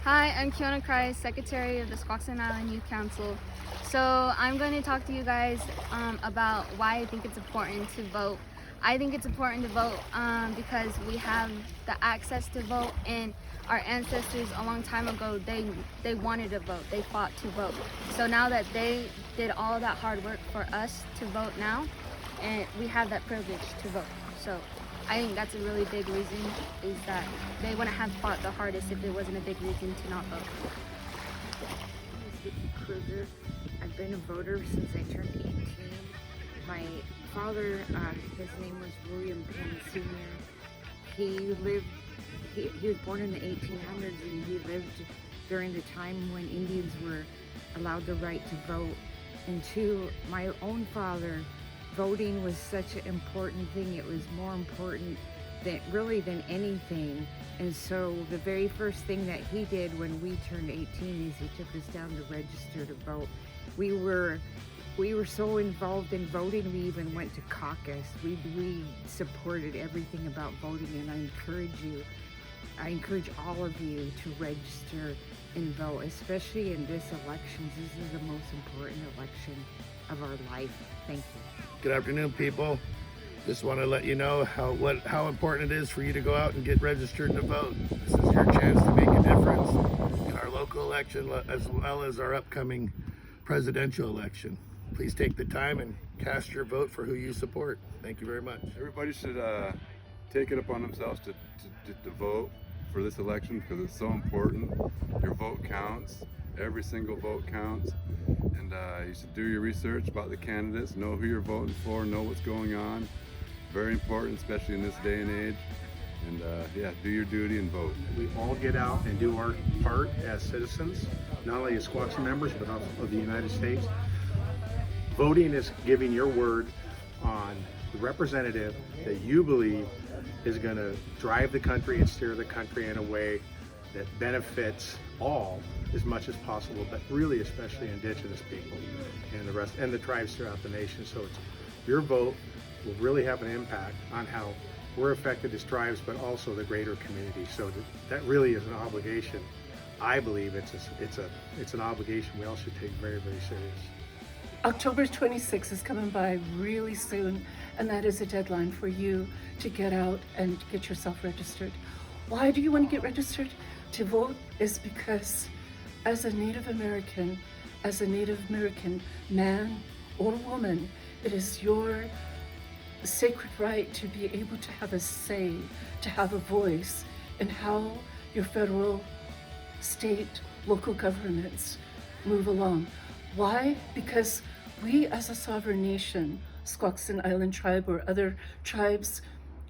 Hi, I'm Kiona Kreis, Secretary of the Squaxin Island Youth Council. So I'm going to talk to you guys about why I think it's important to vote. I think it's important to vote because we have the access to vote, and our ancestors a long time ago, they wanted to vote, they fought to vote. So now that they did all that hard work for us to vote now, and we have that privilege to vote. So I think that's a really big reason, is that they wouldn't have fought the hardest if there wasn't a big reason to not vote. My name is Vicky Kruger. I've been a voter since I turned 18. My father, his name was William Penn Sr. He was born in the 1800s, and he lived during the time when Indians were allowed the right to vote. And to my own father, voting was such an important thing. It was more important than anything. And so the very first thing that he did when we turned 18 is he took us down to register to vote. We were so involved in voting, we even went to caucus. We supported everything about voting, and I encourage all of you to register and vote, especially in this election. This is the most important election of our life. Thank you. Good afternoon, people. Just want to let you know how important it is for you to go out and get registered to vote. This is your chance to make a difference in our local election as well as our upcoming presidential election. Please take the time and cast your vote for who you support. Thank you very much. Everybody should take it upon themselves to vote for this election, because it's so important. Your vote counts. Every single vote counts. And you should do your research about the candidates, know who you're voting for, know what's going on. Very important, especially in this day and age. And yeah, do your duty and vote. We all get out and do our part as citizens, not only as Squaxin members, but also of the United States. Voting is giving your word on the representative that you believe is going to drive the country and steer the country in a way that benefits all as much as possible, but really especially indigenous people and the rest, and the tribes throughout the nation. So your vote will really have an impact on how we're affected as tribes, but also the greater community. So that really is an obligation. I believe it's an obligation we all should take very, very serious. October 26th is coming by really soon, and that is a deadline for you to get out and get yourself registered. Why do you want to get registered to vote? Is because as a Native American man or woman, it is your sacred right to be able to have a say, to have a voice in how your federal, state, local governments move along. Why? Because we as a sovereign nation, Squaxin Island tribe or other tribes,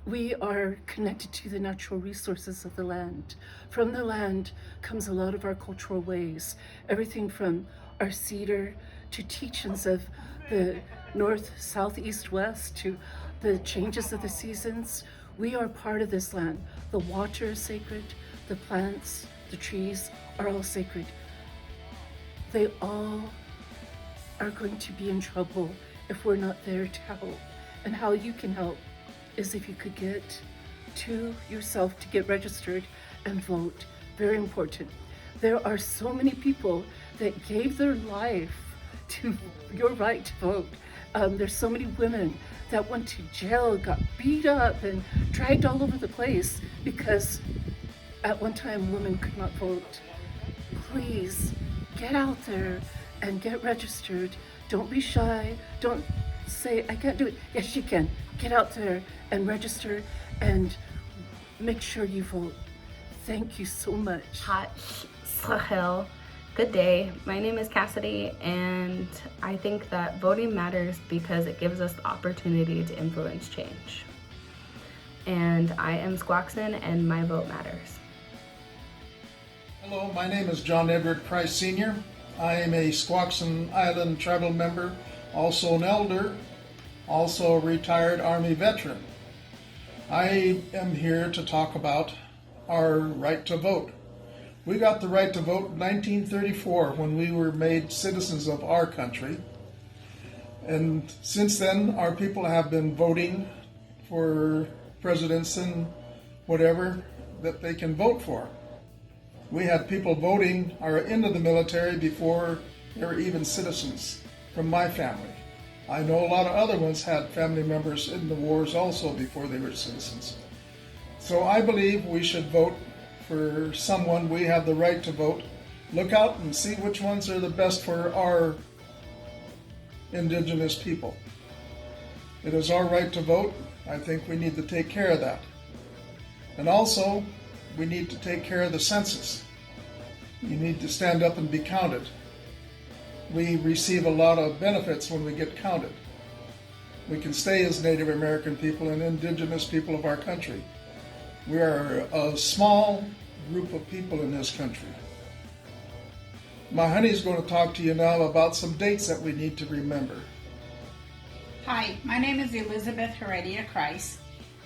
we are connected to the natural resources of the land. From the land comes a lot of our cultural ways, everything from our cedar to teachings of the north, south, east, west, to the changes of the seasons. We are part of this land. The water is sacred, the plants, the trees are all sacred. They all are going to be in trouble if we're not there to help. And how you can help is if you could get to yourself to get registered and vote. Very important. There are so many people that gave their life to your right to vote. There's so many women that went to jail, got beat up and dragged all over the place because at one time women could not vote. Please get out there and get registered. Don't be shy. Don't say, I can't do it. Yes, you can. Get out there and register and make sure you vote. Thank you so much. Sahel. Good day. My name is Cassidy, and I think that voting matters because it gives us the opportunity to influence change. And I am Squaxin, and my vote matters. Hello, my name is John Edward Price Sr. I am a Squaxin Island tribal member, also an elder, also a retired Army veteran. I am here to talk about our right to vote. We got the right to vote in 1934 when we were made citizens of our country. And since then, our people have been voting for presidents and whatever that they can vote for. We had people voting are into the military before they were even citizens from my family. I know a lot of other ones had family members in the wars also before they were citizens. So I believe we should vote for someone. We have the right to vote. Look out and see which ones are the best for our Indigenous people. It is our right to vote. I think we need to take care of that. And also, we need to take care of the census. You need to stand up and be counted. We receive a lot of benefits when we get counted. We can stay as Native American people and Indigenous people of our country. We are a small group of people in this country. My honey's going to talk to you now about some dates that we need to remember. Hi, my name is Elizabeth Heredia Christ,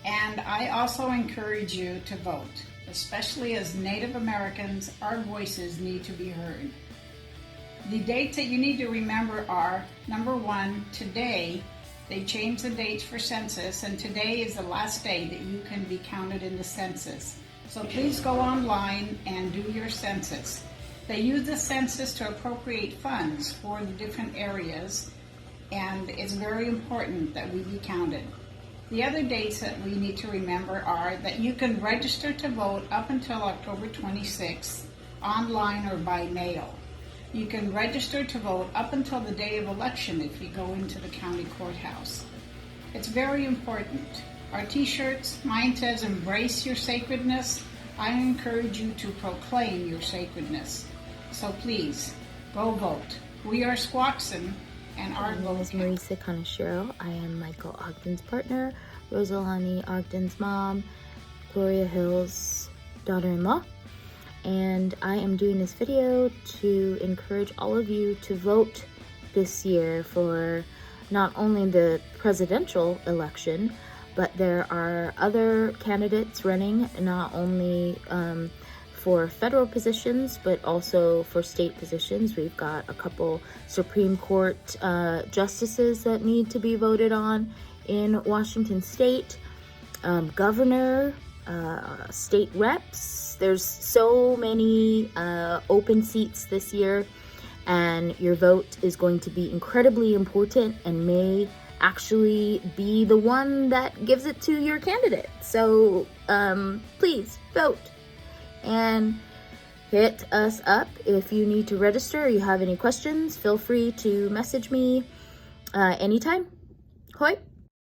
and I also encourage you to vote. Especially as Native Americans, our voices need to be heard. The dates that you need to remember are, number 1, today. They changed the dates for census, and today is the last day that you can be counted in the census. So please go online and do your census. They use the census to appropriate funds for the different areas, and it's very important that we be counted. The other dates that we need to remember are that you can register to vote up until October 26th, online or by mail. You can register to vote up until the day of election if you go into the county courthouse. It's very important. Our t-shirts, mine says embrace your sacredness. I encourage you to proclaim your sacredness. So please, go vote. We are Squaxin, and our My name is Marisa Kanashiro. I am Michael Ogden's partner, Rosalani Ogden's mom, Gloria Hill's daughter-in-law. And I am doing this video to encourage all of you to vote this year for not only the presidential election, but there are other candidates running, not only for federal positions, but also for state positions. We've got a couple Supreme Court justices that need to be voted on in Washington State, governor, state reps. There's so many open seats this year, and your vote is going to be incredibly important and may actually be the one that gives it to your candidate. So please vote and hit us up if you need to register or you have any questions. Feel free to message me anytime. Hoi!